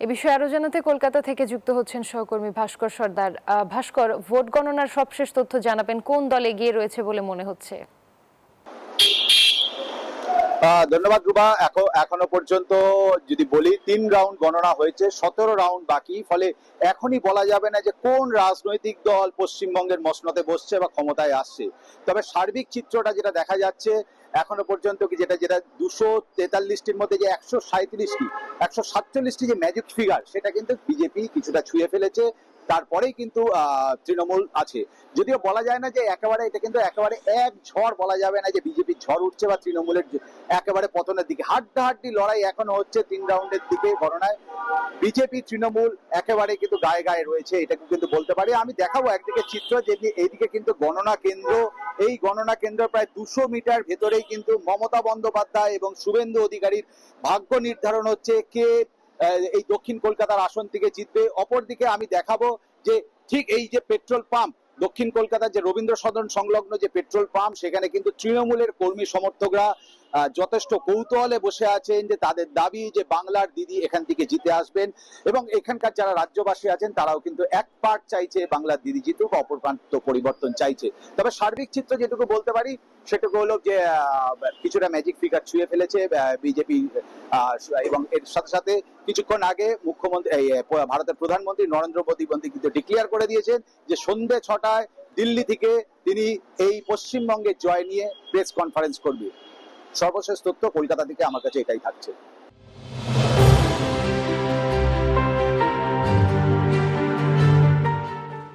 এ বিষয়ে আরো জানাতে কলকাতা থেকে যুক্ত হচ্ছেন সহকর্মী ভাস্কর সর্দার। ভাস্কর, ভোট গণনার সবশেষ তথ্য জানাবেন, কোন দল এগিয়ে রয়েছে বলে মনে হচ্ছে? ধন্যবাদ রুবা। এখনো পর্যন্ত যদি বলি 3 রাউন্ড গণনা হয়েছে, 17 রাউন্ড বাকি। ফলে এখনই বলা যাবে না যে কোন রাজনৈতিক দল পশ্চিমবঙ্গের মসনদে বসছে বা ক্ষমতায় আসছে। তবে সার্বিক চিত্রটা যেটা দেখা যাচ্ছে এখনো পর্যন্ত কি যেটা যেটা 243টির মধ্যে যে 137টি 147টি যে ম্যাজিক ফিগার, সেটা কিন্তু বিজেপি কিছুটা ছুঁয়ে ফেলেছে। তারপরেই কিন্তু তৃণমূল আছে। যদিও বলা যায় না যে একেবারে, এটা কিন্তু একেবারে এক ঝড় বলা যাবে না যে বিজেপির ঝড় উঠছে বা তৃণমূলের একেবারে পতনের দিকে। হাড্ডাহাড্ডি লড়াই এখনো হচ্ছে 3 রাউন্ডের দিকে গণনায়। বিজেপি তৃণমূল একেবারে কিন্তু গায়ে গায়ে রয়েছে, এটাকে কিন্তু বলতে পারি। আমি দেখাবো একদিকে চিত্র, যে এইদিকে কিন্তু গণনা কেন্দ্র। এই গণনা কেন্দ্র প্রায় 200 মিটার ভেতরেই কিন্তু মমতা বন্দ্যোপাধ্যায় এবং শুভেন্দু অধিকারীর ভাগ্য নির্ধারণ হচ্ছে কে এই দক্ষিণ কলকাতার আসন থেকে জিতবে। অপরদিকে আমি দেখাবো যে ঠিক এই যে পেট্রোল পাম্প, দক্ষিণ কলকাতার যে রবীন্দ্র সদন সংলগ্ন যে পেট্রোল পাম্প, সেখানে কিন্তু তৃণমূলের কর্মী সমর্থকরা যথেষ্ট কৌতূহলে বসে আছেন যে তাদের দাবি যে বাংলার দিদি এখান থেকে জিতে আসবেন, এবং এখানকার যারা রাজ্যবাসী আছেন তারাও কিন্তু এক পার্ট চাইছে বাংলার দিদি জিতুক, অপর প্রান্ত পরিবর্তন চাইছে। তবে সার্বিক চিত্র যেটুকু বলতে পারি সেটুকু হলো যে কিছুটা ম্যাজিক ফিগার ছুঁয়ে ফেলেছে বিজেপি। এবং এর সাথে সাথে কিছুক্ষণ আগে মুখ্যমন্ত্রী ভারতের প্রধানমন্ত্রী নরেন্দ্র মোদী কিন্তু ডিক্লেয়ার করে দিয়েছেন যে সন্ধ্যে 6টায় দিল্লি থেকে তিনি এই পশ্চিমবঙ্গের জয় নিয়ে প্রেস কনফারেন্স করবে। সর্বশেষ তথ্য কলকাতা থেকে আমার কাছে এটাই থাকছে।